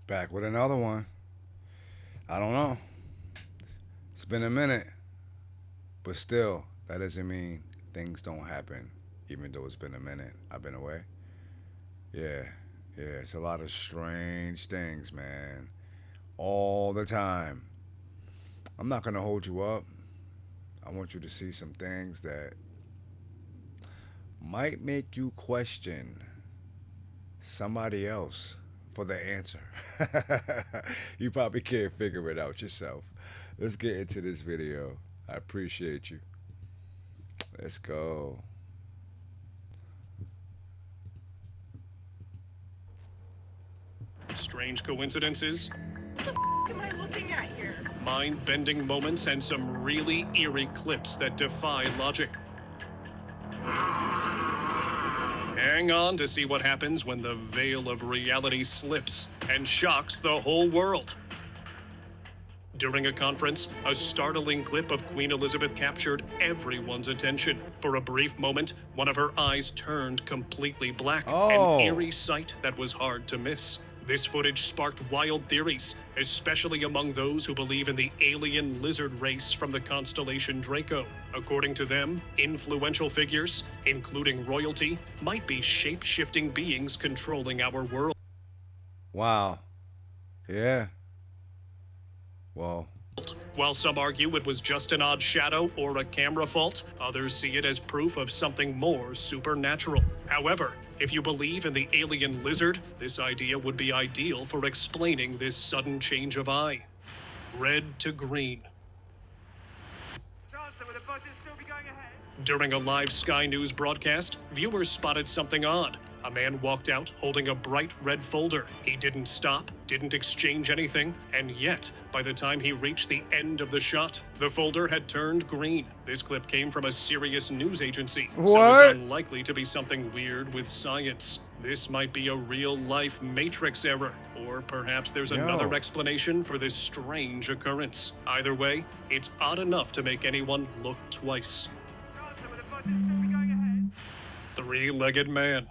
Back with another one. I don't know. It's been a minute, but still, that doesn't mean things don't happen, even though it's been a minute. I've been away. Yeah, yeah, it's a lot of strange things, man. All the time. I'm not going to hold you up. I want you to see some things that might make you question somebody else for the answer. You probably can't figure it out yourself. Let's get into this video. I appreciate you. Let's go. Strange coincidences, What am I looking at here? mind-bending moments, and some really eerie clips that defy logic. Hang on to see what happens when the veil of reality slips and shocks the whole world. During a conference, a startling clip of Queen Elizabeth captured everyone's attention. For a brief moment, one of her eyes turned completely black, Oh. an eerie sight that was hard to miss. This footage sparked wild theories, especially among those who believe in the alien lizard race from the constellation Draco. According to them, influential figures, including royalty, might be shape-shifting beings controlling our world. Wow. Yeah. Well, While some argue it was just an odd shadow or a camera fault, others see it as proof of something more supernatural. However, if you believe in the alien lizard, this idea would be ideal for explaining this sudden change of eye. Red to green. Chancellor, will the budget still be going ahead? During a live Sky News broadcast, viewers spotted something odd. A man walked out holding a bright red folder. He didn't stop, didn't exchange anything, and yet, by the time he reached the end of the shot, the folder had turned green. This clip came from a serious news agency, so What? it's unlikely to be something weird with science. This might be a real-life Matrix error, or perhaps there's another Yo. explanation for this strange occurrence. Either way, it's odd enough to make anyone look twice. Chancellor, will the budget still be going ahead? Three-legged man.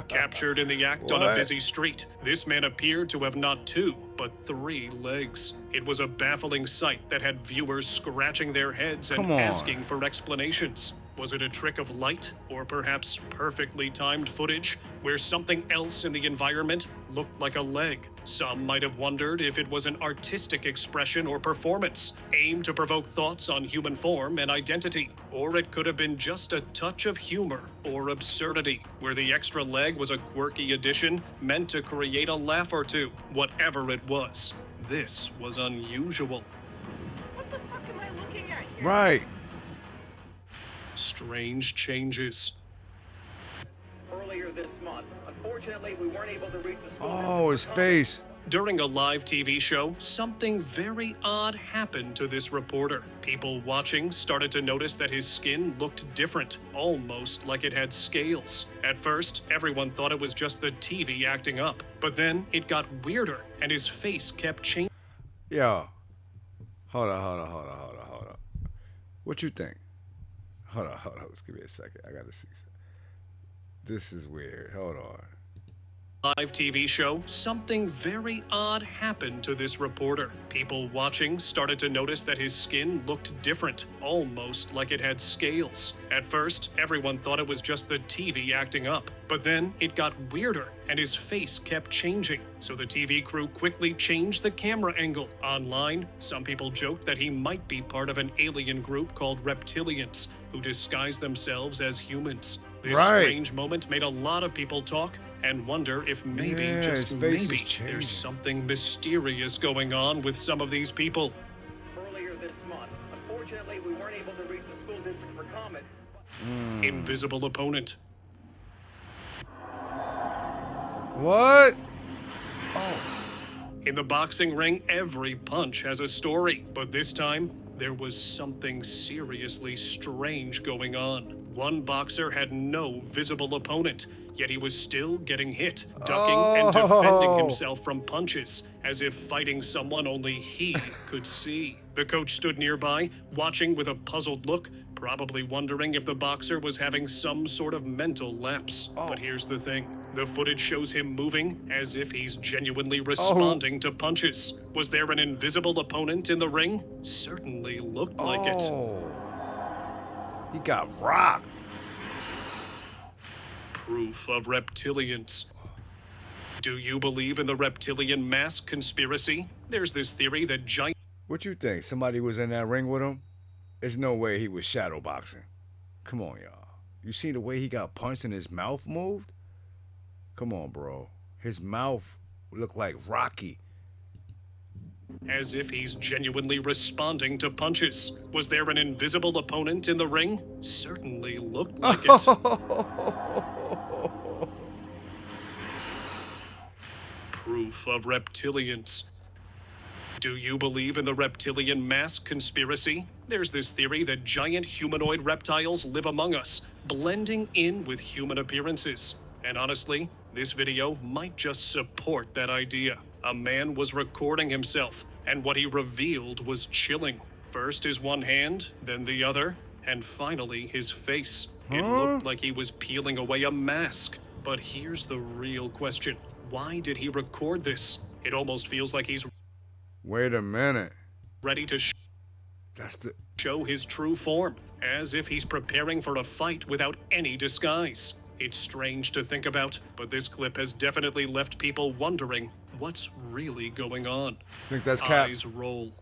Captured in the act on a What? busy street, this man appeared to have not two, but three legs. It was a baffling sight that had viewers scratching their heads and Come on. asking for explanations. Was it a trick of light, or perhaps perfectly timed footage, where something else in the environment looked like a leg? Some might have wondered if it was an artistic expression or performance, aimed to provoke thoughts on human form and identity. Or it could have been just a touch of humor or absurdity, where the extra leg was a quirky addition meant to create a laugh or two. Whatever it was, this was unusual. What the fuck am I looking at here? right. Strange changes. Earlier this month. Unfortunately, we weren't able to reach the school. Oh, his face. During a live TV show, something very odd happened to this reporter. People watching started to notice that his skin looked different, almost like it had scales. At first, everyone thought it was just the TV acting up, but then it got weirder and his face kept changing. Yo. Hold on. What you think? Hold on. Just give me a second. I gotta see something. This is weird. Hold on. Live TV show, something very odd happened to this reporter. People watching started to notice that his skin looked different, almost like it had scales. At first, everyone thought it was just the TV acting up, but then it got weirder and his face kept changing. So the TV crew quickly changed the camera angle. Online, some people joked that he might be part of an alien group called reptilians, who disguise themselves as humans. This Right. strange moment made a lot of people talk and wonder if maybe, Yeah, just his face is maybe, changing. there's something mysterious going on with some of these people. Earlier this month. Unfortunately, we weren't able to reach the school district for comment. Invisible opponent. What? In the boxing ring, every punch has a story, but this time, there was something seriously strange going on. One boxer had no visible opponent, yet he was still getting hit, ducking and defending Oh. himself from punches, as if fighting someone only he could see. The coach stood nearby, watching with a puzzled look, probably wondering if the boxer was having some sort of mental lapse. But here's the thing. The footage shows him moving as if he's genuinely responding to punches. Was there an invisible opponent in the ring? Certainly looked like it. He got rocked. Proof of reptilians. Do you believe in the reptilian mask conspiracy? There's this theory that giant... What you think? Somebody was in that ring with him? There's no way he was shadowboxing. Come on, y'all. You see the way he got punched and his mouth moved? Come on, bro. His mouth looked like Rocky. As if he's genuinely responding to punches. Was there an invisible opponent in the ring? Certainly looked like it. Proof of reptilians. Do you believe in the reptilian mask conspiracy? There's this theory that giant humanoid reptiles live among us, blending in with human appearances. And honestly, this video might just support that idea. A man was recording himself, and what he revealed was chilling. First his one hand, then the other, and finally his face. It looked like he was peeling away a mask. But here's the real question. Why did he record this? It almost feels like he's Wait a minute. ready to show his true form, as if he's preparing for a fight without any disguise. It's strange to think about, but this clip has definitely left people wondering what's really going on. Think that's Cap? Eyes roll.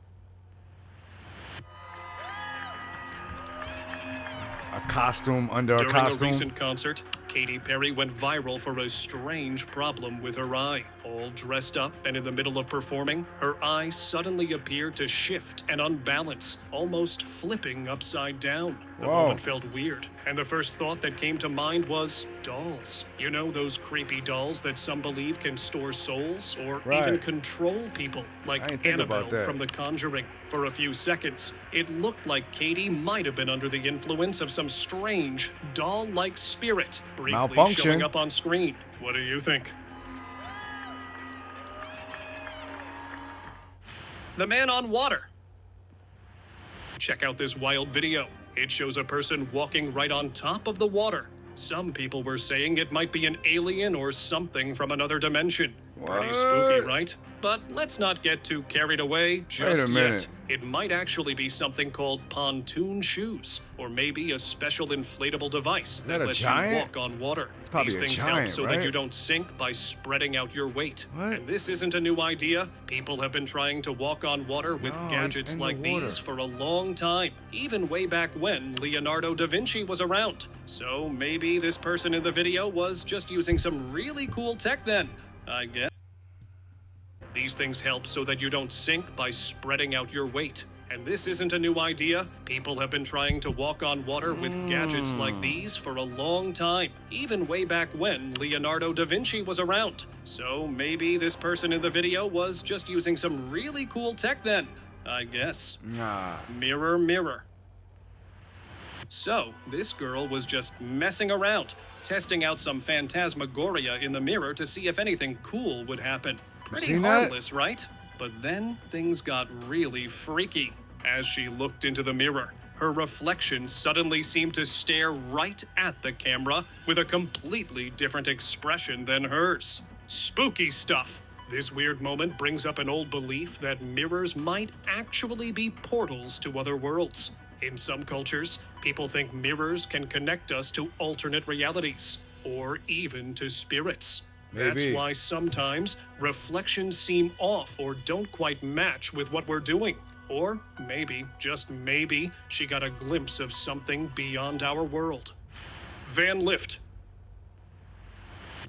A costume under a During costume? a recent concert, Katy Perry went viral for a strange problem with her eye. All dressed up and in the middle of performing, her eye suddenly appeared to shift and unbalance, almost flipping upside down. The moment felt weird, and the first thought that came to mind was dolls. You know, those creepy dolls that some believe can store souls or even control people, like Annabelle from The Conjuring. For a few seconds, it looked like Katy might have been under the influence of some strange, doll-like spirit, briefly showing up on screen. What do you think? The man on water. Check out this wild video. It shows a person walking right on top of the water. Some people were saying it might be an alien or something from another dimension. Pretty spooky, right? But let's not get too carried away just yet. It might actually be something called pontoon shoes, or maybe a special inflatable device that lets you walk on water. These things help so that you don't sink by spreading out your weight. And this isn't a new idea. People have been trying to walk on water with gadgets like these for a long time, even way back when Leonardo da Vinci was around. So maybe this person in the video was just using some really cool tech then, I guess. These things help so that you don't sink by spreading out your weight. And this isn't a new idea. People have been trying to walk on water with gadgets like these for a long time, even way back when Leonardo da Vinci was around. So maybe this person in the video was just using some really cool tech then, I guess. Mirror, mirror. So, this girl was just messing around, testing out some phantasmagoria in the mirror to see if anything cool would happen. Pretty harmless, right? But then things got really freaky. As she looked into the mirror, her reflection suddenly seemed to stare right at the camera with a completely different expression than hers. Spooky stuff. This weird moment brings up an old belief that mirrors might actually be portals to other worlds. In some cultures, people think mirrors can connect us to alternate realities, or even to spirits. That's why sometimes reflections seem off or don't quite match with what we're doing. Or maybe, just maybe, she got a glimpse of something beyond our world. Van lift.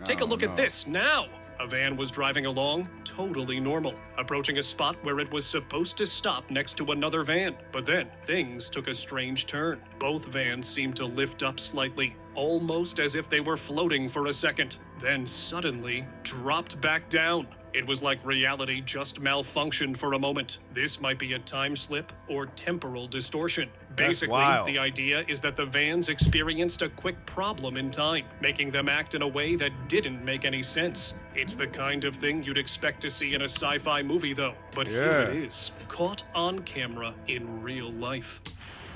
Take a look at this now. A van was driving along, totally normal, approaching a spot where it was supposed to stop next to another van. But then, things took a strange turn. Both vans seemed to lift up slightly, almost as if they were floating for a second, then suddenly dropped back down. It was like reality just malfunctioned for a moment. This might be a time slip or temporal distortion. Basically, the idea is that the vans experienced a quick problem in time, making them act in a way that didn't make any sense. It's the kind of thing you'd expect to see in a sci-fi movie, though. But here it is, caught on camera in real life.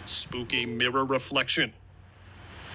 Spooky mirror reflection.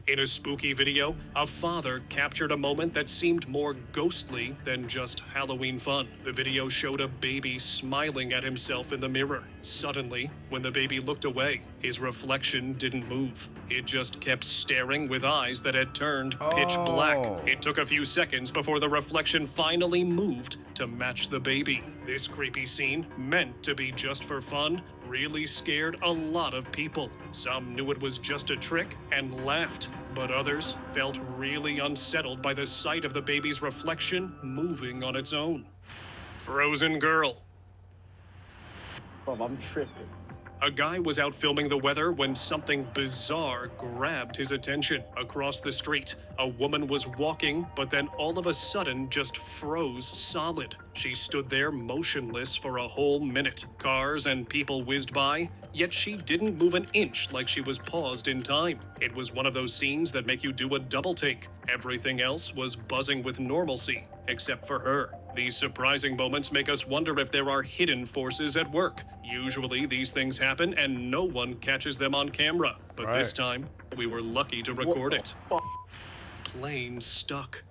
In a spooky video, a father captured a moment that seemed more ghostly than just Halloween fun. The video showed a baby smiling at himself in the mirror. Suddenly, when the baby looked away, his reflection didn't move. It just kept staring with eyes that had turned pitch black. Oh. It took a few seconds before the reflection finally moved to match the baby. This creepy scene, meant to be just for fun, really scared a lot of people. Some knew it was just a trick and laughed, but others felt really unsettled by the sight of the baby's reflection moving on its own. Frozen girl. Bro, I'm tripping. A guy was out filming the weather when something bizarre grabbed his attention. Across the street, a woman was walking, but then all of a sudden just froze solid. She stood there motionless for a whole minute. Cars and people whizzed by, yet she didn't move an inch like she was paused in time. It was one of those scenes that make you do a double take. Everything else was buzzing with normalcy, except for her. These surprising moments make us wonder if there are hidden forces at work. Usually these things happen and no one catches them on camera. But this Right. time, we were lucky to record the it. fuck? Plane stuck.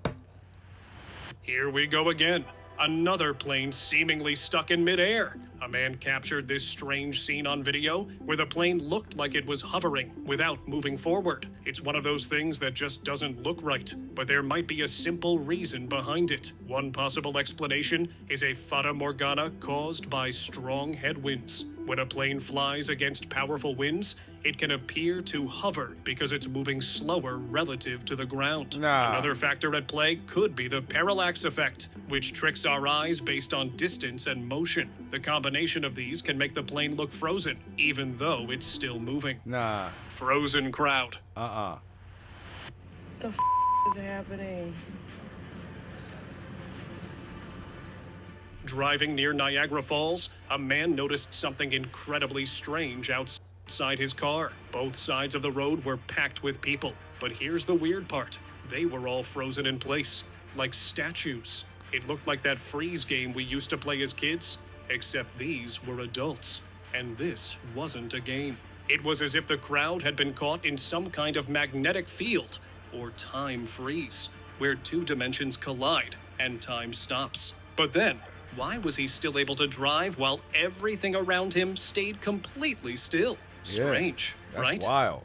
Here we go again. Another plane seemingly stuck in midair. A man captured this strange scene on video where the plane looked like it was hovering without moving forward. It's one of those things that just doesn't look right, but there might be a simple reason behind it. One possible explanation is a fata morgana caused by strong headwinds. When a plane flies against powerful winds, it can appear to hover because it's moving slower relative to the ground. Nah. Another factor at play could be the parallax effect, which tricks our eyes based on distance and motion. The combination of these can make the plane look frozen, even though it's still moving. Nah. Frozen crowd. Uh-uh. The is happening? Driving near Niagara Falls, a man noticed something incredibly strange outside his car. Both sides of the road were packed with people. But here's the weird part. They were all frozen in place, like statues. It looked like that freeze game we used to play as kids, except these were adults. And this wasn't a game. It was as if the crowd had been caught in some kind of magnetic field, or time freeze, where two dimensions collide and time stops. But then, why was he still able to drive while everything around him stayed completely still? Strange, Yeah, that's right? wild.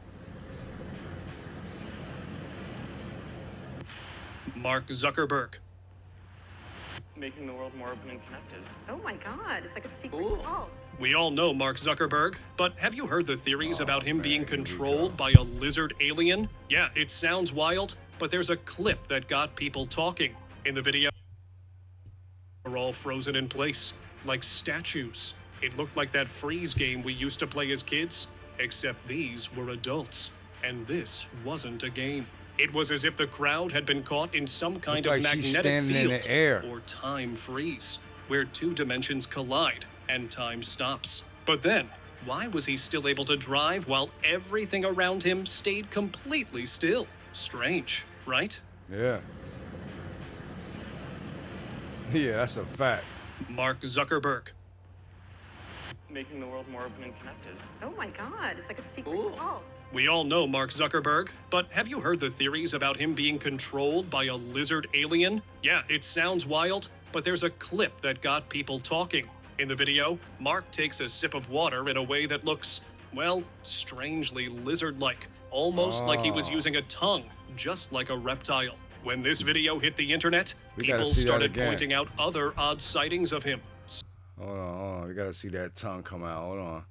Mark Zuckerberg. Making the world more open and connected. Oh my god, it's like a secret Ooh. vault. We all know Mark Zuckerberg, but have you heard the theories about him man, being here we controlled go. by a lizard alien? Yeah, it sounds wild, but there's a clip that got people talking. In the video, are all frozen in place, like statues. It looked like that freeze game we used to play as kids, except these were adults, and this wasn't a game. It was as if the crowd had been caught in some kind Looked of like she's magnetic standing in field the air. or time freeze, where two dimensions collide and time stops. But then, why was he still able to drive while everything around him stayed completely still? Strange, right? Yeah. Yeah, that's a fact. Mark Zuckerberg. Making the world more open and connected. Oh my god, it's like a secret Ooh. vault. We all know Mark Zuckerberg, but have you heard the theories about him being controlled by a lizard alien? Yeah, it sounds wild, but there's a clip that got people talking. In the video, Mark takes a sip of water in a way that looks, well, strangely lizard-like, almost like he was Oh. using a tongue, just like a reptile. When this video hit the internet, We gotta people see that started again. pointing out other odd sightings of him. Hold on. We gotta see that tongue come out. Hold on.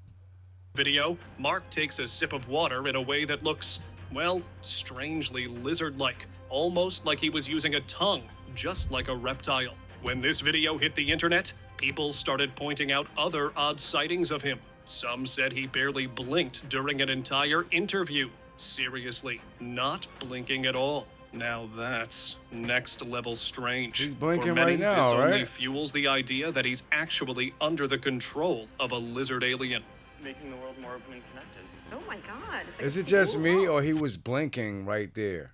Video, Mark takes a sip of water in a way that looks, well, strangely lizard-like, almost like he was using a tongue, just like a reptile. When this video hit the internet, people started pointing out other odd sightings of him. Some said he barely blinked during an entire interview. Seriously, not blinking at all. Now that's next level strange. He's blinking For many, right now, this only right? fuels the idea that he's actually under the control of a lizard alien. Making the world more open and connected. Oh my god, it's like Is a it just secret me vault. or he was blinking right there?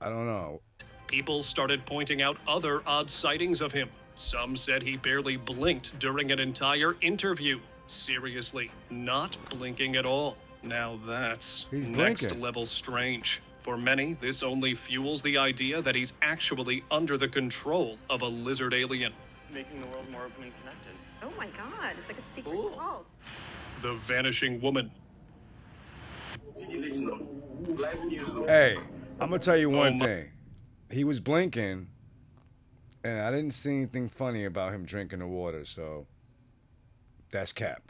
I don't know. People started pointing out other odd sightings of him. Some said he barely blinked during an entire interview. Seriously, not blinking at all. Now that's He's next blinking. level strange. For many, this only fuels the idea that he's actually under the control of a lizard alien. Making the world more open and connected. Oh my god, it's like a secret Cool. vault. The Vanishing Woman. Hey, I'm gonna tell you one my- thing. He was blinking, and I didn't see anything funny about him drinking the water, so that's cap.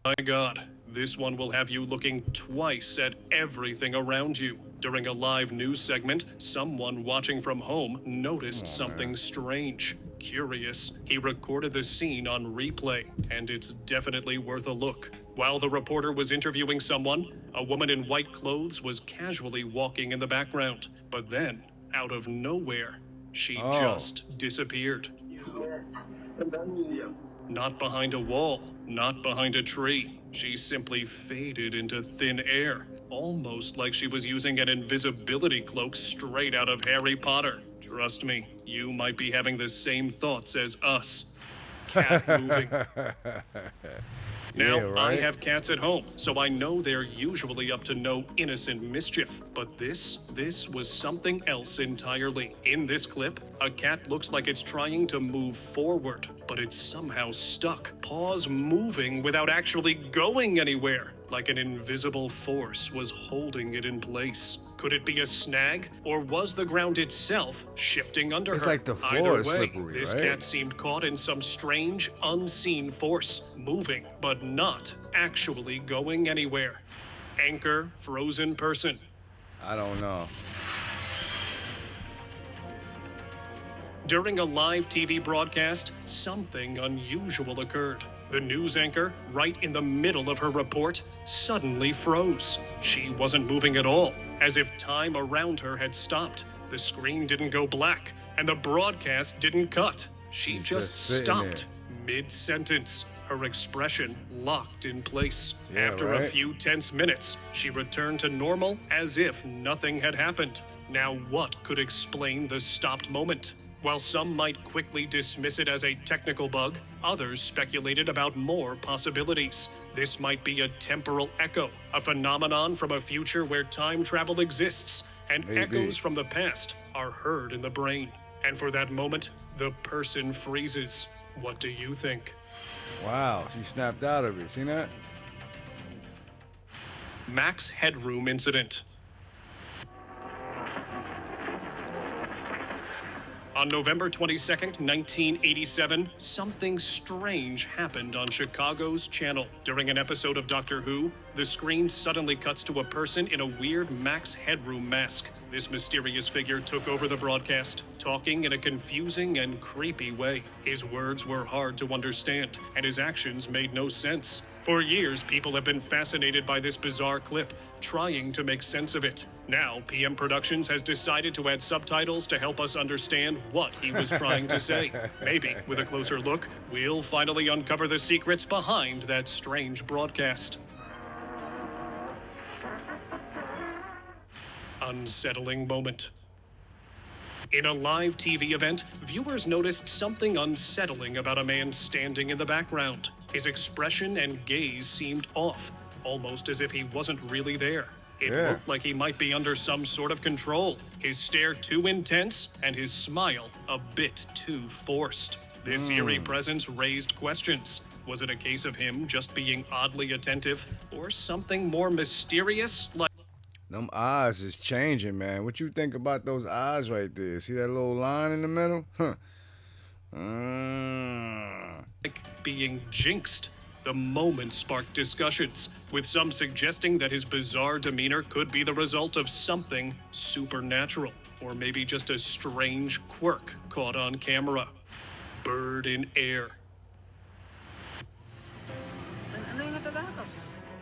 My God, this one will have you looking twice at everything around you. During a live news segment, someone watching from home noticed something strange. Curious, he recorded the scene on replay, and it's definitely worth a look. While the reporter was interviewing someone, a woman in white clothes was casually walking in the background. But then, out of nowhere, she just disappeared. Not behind a wall, not behind a tree. She simply faded into thin air, almost like she was using an invisibility cloak straight out of Harry Potter. Trust me, you might be having the same thoughts as us. Cat moving. Now, Yeah, right? I have cats at home, so I know they're usually up to no innocent mischief. But this was something else entirely. In this clip, a cat looks like it's trying to move forward, but it's somehow stuck, paws moving without actually going anywhere, like an invisible force was holding it in place. Could it be a snag, or was the ground itself shifting under It's her? like the Either floor is way, slippery, this right? cat seemed caught in some strange, unseen force, moving, but not actually going anywhere. Anchor, frozen person. I don't know. During a live TV broadcast, something unusual occurred. The news anchor, right in the middle of her report, suddenly froze. She wasn't moving at all, as if time around her had stopped. The screen didn't go black, and the broadcast didn't cut. She She's just just sitting stopped mid-sentence, her expression locked in place. Yeah, After a right? few tense minutes, she returned to normal as if nothing had happened. Now, what could explain the stopped moment? While some might quickly dismiss it as a technical bug, others speculated about more possibilities. This might be a temporal echo, a phenomenon from a future where time travel exists, and Maybe. echoes from the past are heard in the brain. And for that moment, the person freezes. What do you think? Wow, she snapped out of it. Seen that? Max Headroom Incident. On November 22nd, 1987, something strange happened on Chicago's channel. During an episode of Doctor Who, the screen suddenly cuts to a person in a weird Max Headroom mask. This mysterious figure took over the broadcast, talking in a confusing and creepy way. His words were hard to understand, and his actions made no sense. For years, people have been fascinated by this bizarre clip, trying to make sense of it. Now, PM Productions has decided to add subtitles to help us understand what he was trying to say. Maybe, with a closer look, we'll finally uncover the secrets behind that strange broadcast. Unsettling moment. In a live TV event, viewers noticed something unsettling about a man standing in the background. His expression and gaze seemed off, almost as if he wasn't really there. It Yeah. looked like he might be under some sort of control, his stare too intense, and his smile a bit too forced. This eerie presence raised questions. Was it a case of him just being oddly attentive, or something more mysterious, like Them eyes is changing, man. What you think about those eyes right there? See that little line in the middle? Huh. being jinxed? The moment sparked discussions, with some suggesting that his bizarre demeanor could be the result of something supernatural, or maybe just a strange quirk caught on camera. Bird in air.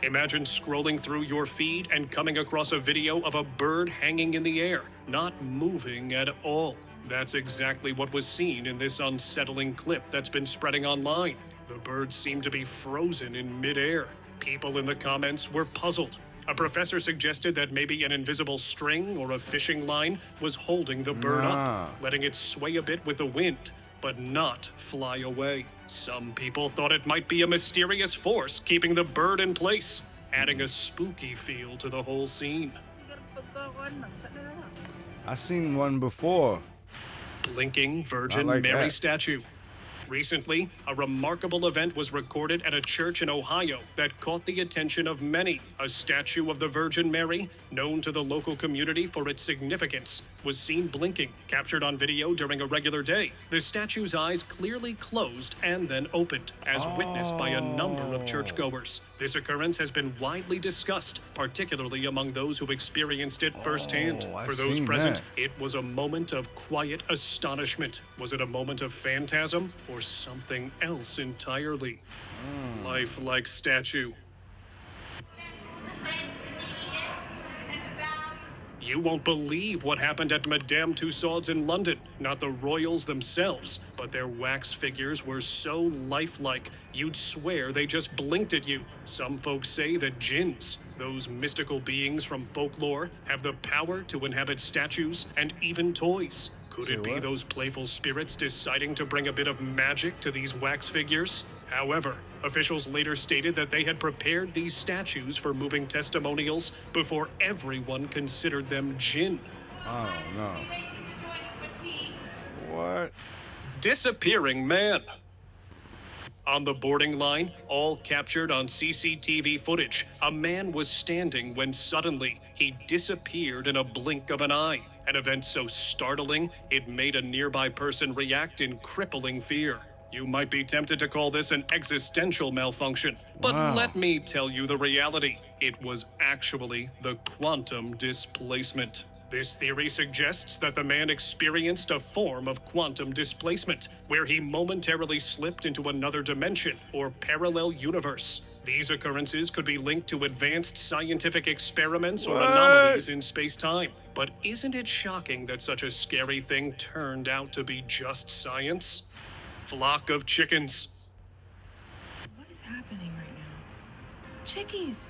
Imagine scrolling through your feed and coming across a video of a bird hanging in the air, not moving at all. That's exactly what was seen in this unsettling clip that's been spreading online. The bird seemed to be frozen in midair. People in the comments were puzzled. A professor suggested that maybe an invisible string or a fishing line was holding the bird Nah. up, letting it sway a bit with the wind, but not fly away. Some people thought it might be a mysterious force keeping the bird in place. adding a spooky feel to the whole scene. I seen one before. Blinking Virgin like Mary that. statue. Recently, a remarkable event was recorded at a church in Ohio that caught the attention of many. A statue of the Virgin Mary, known to the local community for its significance, was seen blinking, captured on video during a regular day. The statue's eyes clearly closed and then opened, as witnessed by a number of churchgoers. This occurrence has been widely discussed, particularly among those who experienced it firsthand. I For those seen present, that. it was a moment of quiet astonishment. Was it a moment of phantasm or something else entirely? Lifelike statue. You won't believe what happened at Madame Tussauds in London. Not the royals themselves, but their wax figures were so lifelike, you'd swear they just blinked at you. Some folks say that jinns, those mystical beings from folklore, have the power to inhabit statues and even toys. Could Say it be what? those playful spirits deciding to bring a bit of magic to these wax figures? However, officials later stated that they had prepared these statues for moving testimonials before everyone considered them jinn. I don't know. What? Disappearing man. On the boarding line, all captured on CCTV footage, a man was standing when suddenly he disappeared in a blink of an eye. An event so startling, it made a nearby person react in crippling fear. You might be tempted to call this an existential malfunction, but Wow. let me tell you the reality. It was actually the quantum displacement. This theory suggests that the man experienced a form of quantum displacement, where he momentarily slipped into another dimension or parallel universe. These occurrences could be linked to advanced scientific experiments or What? anomalies in space-time. But isn't it shocking that such a scary thing turned out to be just science? Flock of chickens. What is happening right now? Chickies!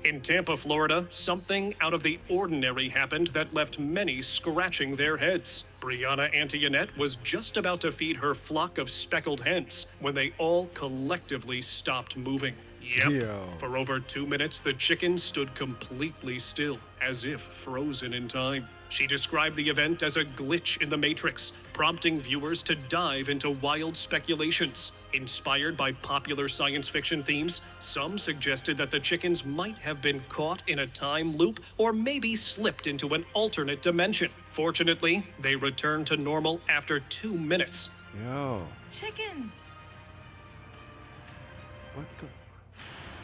In Tampa, Florida, something out of the ordinary happened that left many scratching their heads. Brianna Antoinette was just about to feed her flock of speckled hens when they all collectively stopped moving. Yep. Yo. For over 2 minutes, the chickens stood completely still, as if frozen in time. She described the event as a glitch in the Matrix, prompting viewers to dive into wild speculations. Inspired by popular science fiction themes, some suggested that the chickens might have been caught in a time loop or maybe slipped into an alternate dimension. Fortunately, they returned to normal after 2 minutes. Yo. Chickens! What the?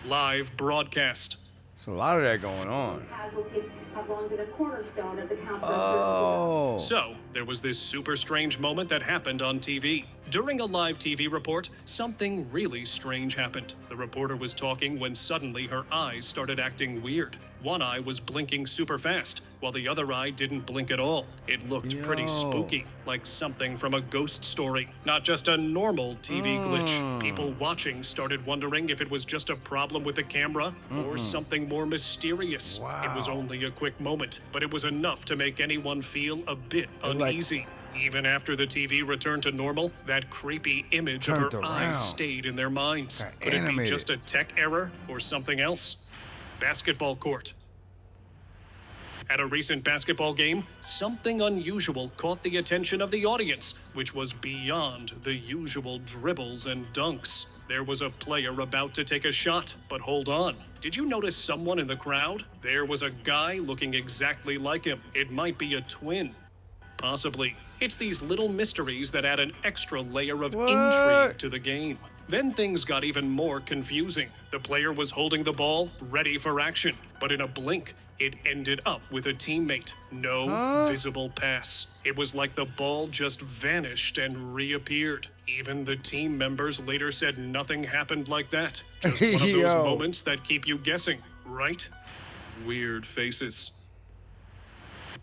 Live broadcast. There's a lot of that going on. Casualties have long been a cornerstone of the countdown. Oh. So, there was this super strange moment that happened on TV. During a live TV report, something really strange happened. The reporter was talking when suddenly her eyes started acting weird. One eye was blinking super fast, while the other eye didn't blink at all. It looked pretty Yo. spooky, like something from a ghost story, not just a normal TV glitch. People watching started wondering if it was just a problem with the camera or something more mysterious. It was Wow. only a quick moment, but it was enough to make anyone feel a bit like- uneasy. Even after the TV returned to normal, that creepy image of her Turned eyes around. stayed in their minds. Got Could it be animated. just a tech error or something else? Basketball court. At a recent basketball game, something unusual caught the attention of the audience, which was beyond the usual dribbles and dunks. There was a player about to take a shot, but hold on. Did you notice someone in the crowd? There was a guy looking exactly like him. It might be a twin. Possibly. It's these little mysteries that add an extra layer of What? intrigue to the game. Then things got even more confusing. The player was holding the ball, ready for action, but in a blink, it ended up with a teammate. No visible pass. It was like the ball just vanished and reappeared. Even the team members later said nothing happened like that. Just one of those Yo. moments that keep you guessing, right? Weird faces.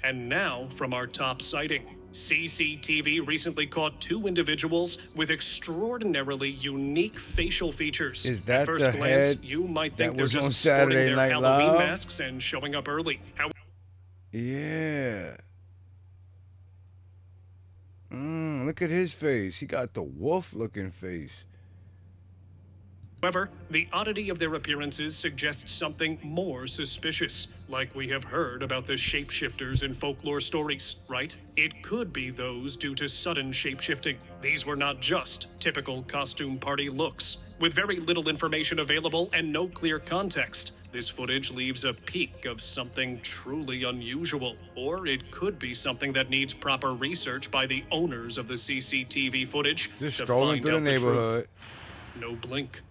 And now, from our top sighting. CCTV recently caught 2 individuals with extraordinarily unique facial features. Is that At first the glance, head you might that think they're was on just sporting Saturday their Night Halloween Live? masks and showing up early. Yeah. Look at his face. He got the wolf-looking face. However, the oddity of their appearances suggests something more suspicious, like we have heard about the shapeshifters in folklore stories, right? It could be those due to sudden shapeshifting. These were not just typical costume party looks. With very little information available and no clear context, this footage leaves a peek of something truly unusual. Or it could be something that needs proper research by the owners of the CCTV footage Just to strolling find through the out the truth. neighborhood. No blink.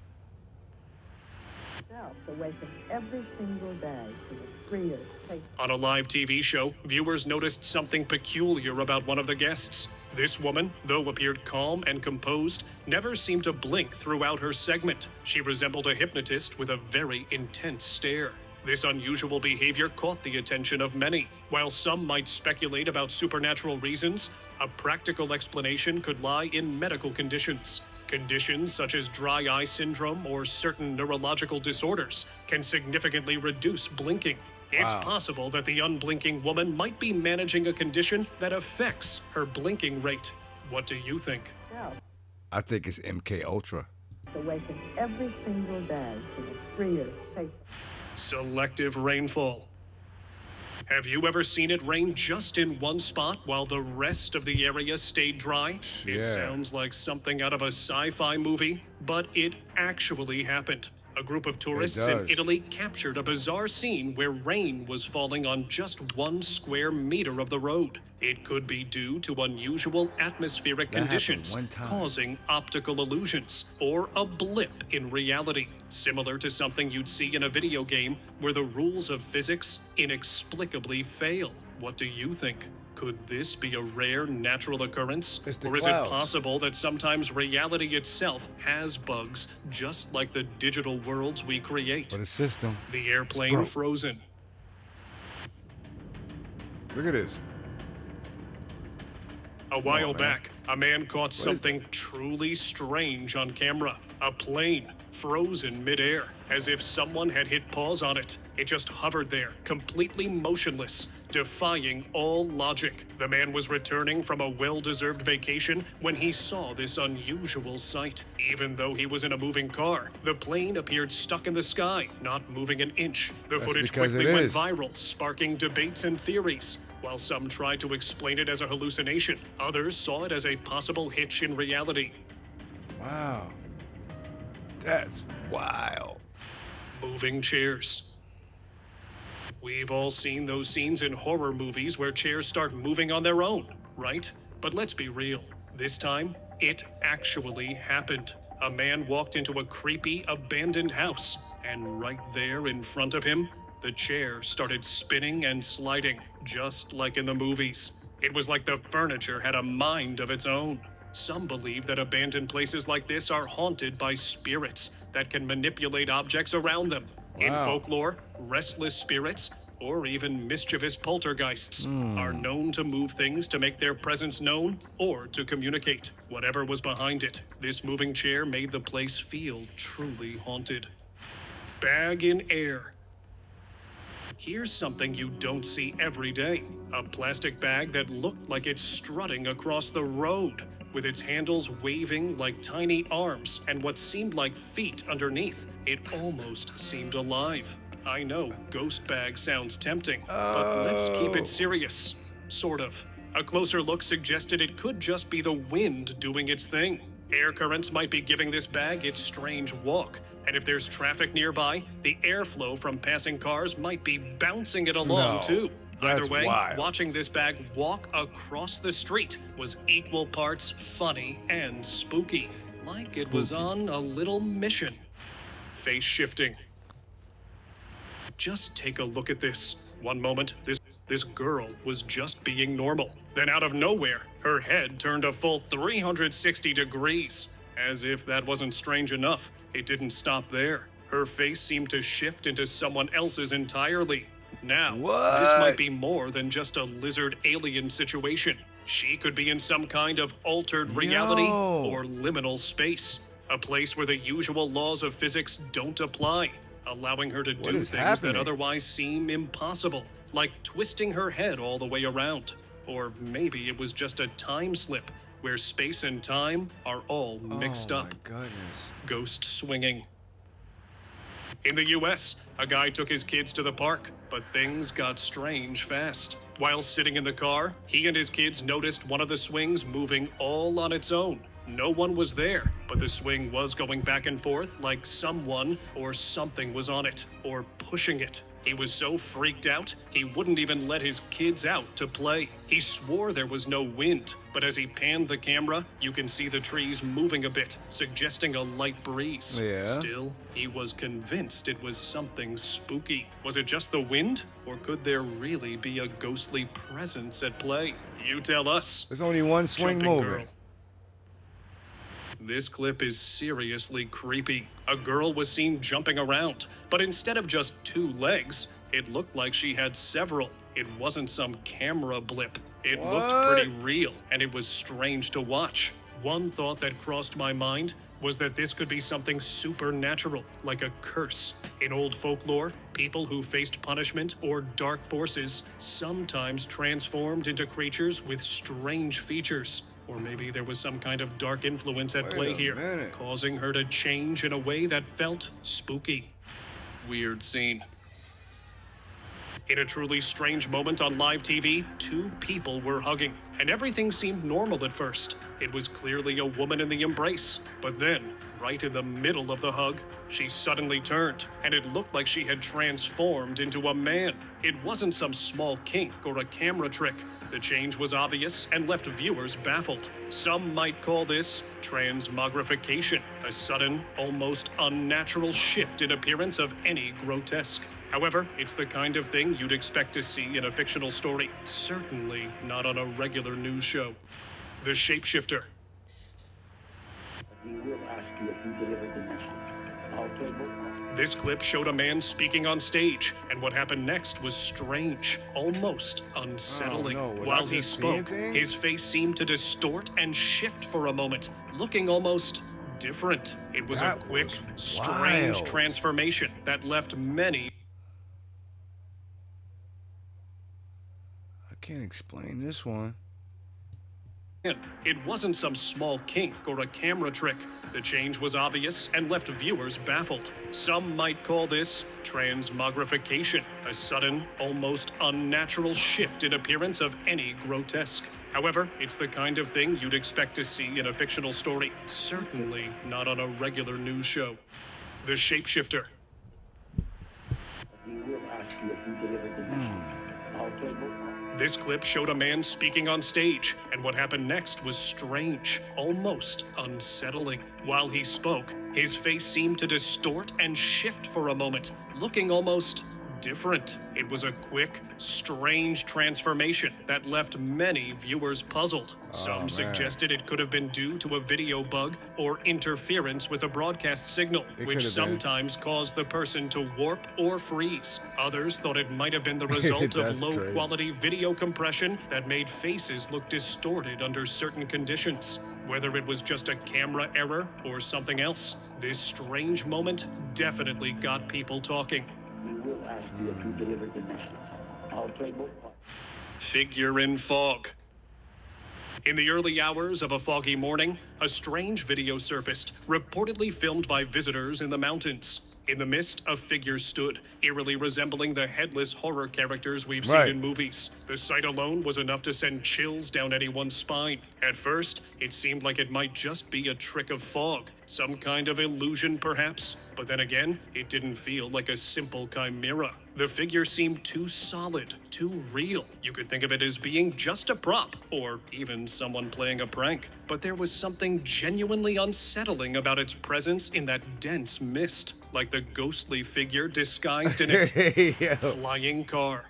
Awaken every single day to the freer taste. On a live TV show, viewers noticed something peculiar about one of the guests. This woman, though appeared calm and composed, never seemed to blink throughout her segment. She resembled a hypnotist with a very intense stare. This unusual behavior caught the attention of many. While some might speculate about supernatural reasons, a practical explanation could lie in medical conditions. Conditions such as dry eye syndrome or certain neurological disorders can significantly reduce blinking. It's possible that the unblinking woman might be managing a condition that affects her blinking rate. What do you think? I think it's MK Ultra. Awaken every single day to the freer taste. Selective rainfall. Have you ever seen it rain just in one spot while the rest of the area stayed dry? Yeah. It sounds like something out of a sci-fi movie, but it actually happened. A group of tourists in does. Italy captured a bizarre scene where rain was falling on just 1 square meter of the road. It could be due to unusual atmospheric That happened conditions one time. causing optical illusions, or a blip in reality, similar to something you'd see in a video game where the rules of physics inexplicably fail. What do you think? Could this be a rare natural occurrence? It's the Or is clouds. it possible that sometimes reality itself has bugs, just like the digital worlds we create? For the system. The airplane broke. frozen. Look at this. A while man. back, a man caught something truly strange on camera. A plane frozen midair, as if someone had hit pause on it. It just hovered there, completely motionless, defying all logic. The man was returning from a well-deserved vacation when he saw this unusual sight. Even though he was in a moving car, the plane appeared stuck in the sky, not moving an inch. The That's footage because quickly it went is. viral, sparking debates and theories. While some tried to explain it as a hallucination, others saw it as a possible hitch in reality. Wow. That's wild. Moving chairs. We've all seen those scenes in horror movies where chairs start moving on their own, right? But let's be real. This time, it actually happened. A man walked into a creepy, abandoned house, and right there in front of him, the chair started spinning and sliding, just like in the movies. It was like the furniture had a mind of its own. Some believe that abandoned places like this are haunted by spirits that can manipulate objects around them. In Wow. folklore, restless spirits, or even mischievous poltergeists, are known to move things to make their presence known or to communicate. Whatever was behind it, this moving chair made the place feel truly haunted. Bag in air. Here's something you don't see every day. A plastic bag that looked like it's strutting across the road, with its handles waving like tiny arms and what seemed like feet underneath. It almost seemed alive. I know, ghost bag sounds tempting, but let's keep it serious. Sort of. A closer look suggested it could just be the wind doing its thing. Air currents might be giving this bag its strange walk, and if there's traffic nearby, the airflow from passing cars might be bouncing it along No, too. Either that's way, wild. watching this bag walk across the street was equal parts funny and spooky, like it was on a little mission. Face shifting. Just take a look at this. One moment, this girl was just being normal. Then out of nowhere, her head turned a full 360 degrees. As if that wasn't strange enough, it didn't stop there. Her face seemed to shift into someone else's entirely. Now, this What? might be more than just a lizard alien situation. She could be in some kind of altered reality Yo. or liminal space, a place where the usual laws of physics don't apply, allowing her to do is things happening? that otherwise seem impossible, like twisting her head all the way around. Or maybe it was just a time slip where space and time are all mixed Oh up. my goodness. Ghost swinging. In the US, a guy took his kids to the park, but things got strange fast. While sitting in the car, he and his kids noticed one of the swings moving all on its own. No one was there, but the swing was going back and forth like someone or something was on it, or pushing it. He was so freaked out, he wouldn't even let his kids out to play. He swore there was no wind, but as he panned the camera, you can see the trees moving a bit, suggesting a light breeze. Yeah. Still, he was convinced it was something spooky. Was it just the wind, or could there really be a ghostly presence at play? You tell us. There's only one swing Jumping moving. Girl. This clip is seriously creepy. A girl was seen jumping around, but instead of just 2 legs, it looked like she had several. It wasn't some camera blip. It looked pretty real, and it was strange to watch. One thought that crossed my mind was that this could be something supernatural, like a curse. In old folklore, people who faced punishment or dark forces sometimes transformed into creatures with strange features. Or maybe there was some kind of dark influence at play here, causing her to change in a way that felt spooky. Weird scene. In a truly strange moment on live TV, 2 people were hugging, and everything seemed normal at first. It was clearly a woman in the embrace, but then, right in the middle of the hug, she suddenly turned, and it looked like she had transformed into a man. It wasn't some small kink or a camera trick. The change was obvious and left viewers baffled. Some might call this transmogrification, a sudden, almost unnatural shift in appearance of any grotesque. However, it's the kind of thing you'd expect to see in a fictional story, certainly not on a regular news show. The Shapeshifter. We will ask you if you delivered the message. Our cable. This clip showed a man speaking on stage, and what happened next was strange, almost unsettling. Oh, no. Was I While he just seeing spoke, things? his face seemed to distort and shift for a moment, looking almost different. It was That a quick, was strange wild. transformation that left many. I can't explain this one. It wasn't some small kink or a camera trick. The change was obvious and left viewers baffled. Some might call this transmogrification, a sudden, almost unnatural shift in appearance of any grotesque. However, it's the kind of thing you'd expect to see in a fictional story, certainly not on a regular news show. The Shapeshifter. We will ask you if you delivered the message. Our cable. This clip showed a man speaking on stage, and what happened next was strange, almost unsettling. While he spoke, his face seemed to distort and shift for a moment, looking almost different. It was a quick, strange transformation that left many viewers puzzled. Some suggested it could have been due to a video bug or interference with a broadcast signal, It which could have been. sometimes caused the person to warp or freeze. Others thought it might have been the result of That's crazy. low-quality video compression that made faces look distorted under certain conditions. Whether it was just a camera error or something else, this strange moment definitely got people talking. We will ask you if you delivered the message. Our cable. Figure in fog. In the early hours of a foggy morning, a strange video surfaced, reportedly filmed by visitors in the mountains. In the mist, a figure stood, eerily resembling the headless horror characters we've seen Right. in movies. The sight alone was enough to send chills down anyone's spine. At first, it seemed like it might just be a trick of fog, some kind of illusion perhaps, but then again, it didn't feel like a simple chimera. The figure seemed too solid, too real. You could think of it as being just a prop, or even someone playing a prank. But there was something genuinely unsettling about its presence in that dense mist, like the ghostly figure disguised in it. Hey, yo. Flying car.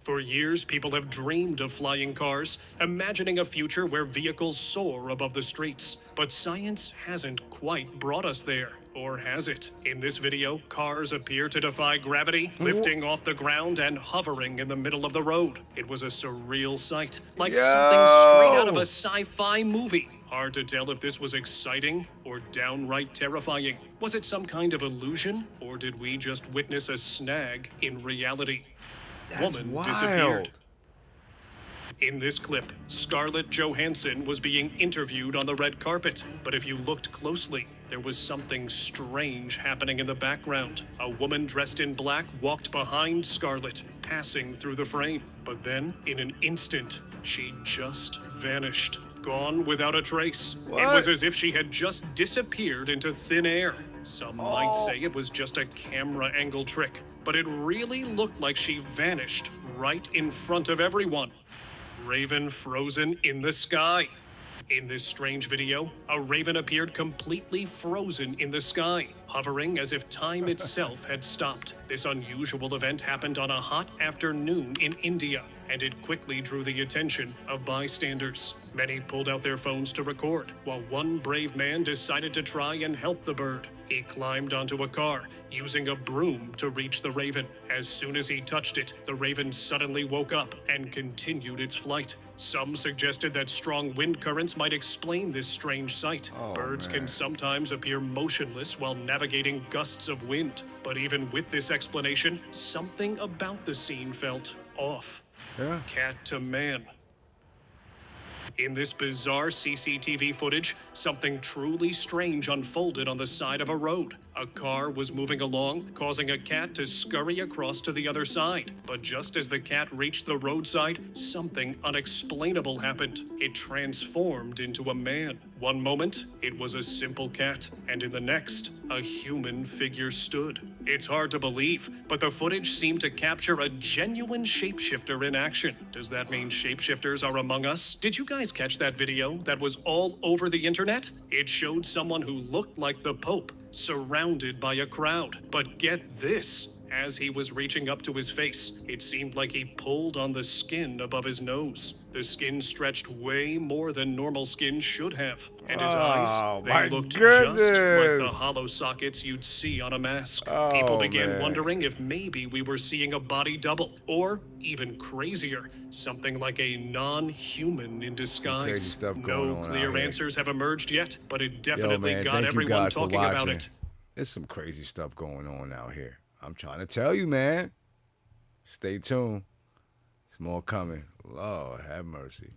For years, people have dreamed of flying cars, imagining a future where vehicles soar above the streets. But science hasn't quite brought us there. Or has it? In this video, cars appear to defy gravity, lifting off the ground and hovering in the middle of the road. It was a surreal sight, like something straight out of a sci-fi movie. Hard to tell if this was exciting or downright terrifying. Was it some kind of illusion, or did we just witness a snag in reality? That's Woman wild. disappeared. In this clip, Scarlett Johansson was being interviewed on the red carpet, but if you looked closely, there was something strange happening in the background. A woman dressed in black walked behind Scarlett, passing through the frame. But then, in an instant, she just vanished, gone without a trace. It was as if she had just disappeared into thin air. Some might say it was just a camera angle trick, but it really looked like she vanished right in front of everyone. Raven frozen in the sky. In this strange video, a raven appeared completely frozen in the sky, hovering as if time itself had stopped. This unusual event happened on a hot afternoon in India, and it quickly drew the attention of bystanders. Many pulled out their phones to record, while one brave man decided to try and help the bird. He climbed onto a car, using a broom to reach the raven. As soon as he touched it, the raven suddenly woke up and continued its flight. Some suggested that strong wind currents might explain this strange sight. Birds can sometimes appear motionless while navigating gusts of wind. But even with this explanation, something about the scene felt off. Cat to man. In this bizarre CCTV footage, something truly strange unfolded on the side of a road. A car was moving along, causing a cat to scurry across to the other side. But just as the cat reached the roadside, something unexplainable happened. It transformed into a man. One moment, it was a simple cat, and in the next, a human figure stood. It's hard to believe, but the footage seemed to capture a genuine shapeshifter in action. Does that mean shapeshifters are among us? Did you guys catch that video that was all over the internet? It showed someone who looked like the Pope, surrounded by a crowd. But get this. As he was reaching up to his face, it seemed like he pulled on the skin above his nose. The skin stretched way more than normal skin should have. And his eyes, they looked just like the hollow sockets you'd see on a mask. People began wondering if maybe we were seeing a body double, or even crazier, something like a non-human in disguise. No clear answers have emerged yet, but it definitely got everyone talking about it. There's some crazy stuff going on out here. I'm trying to tell you, man. Stay tuned. It's more coming. Lord, have mercy.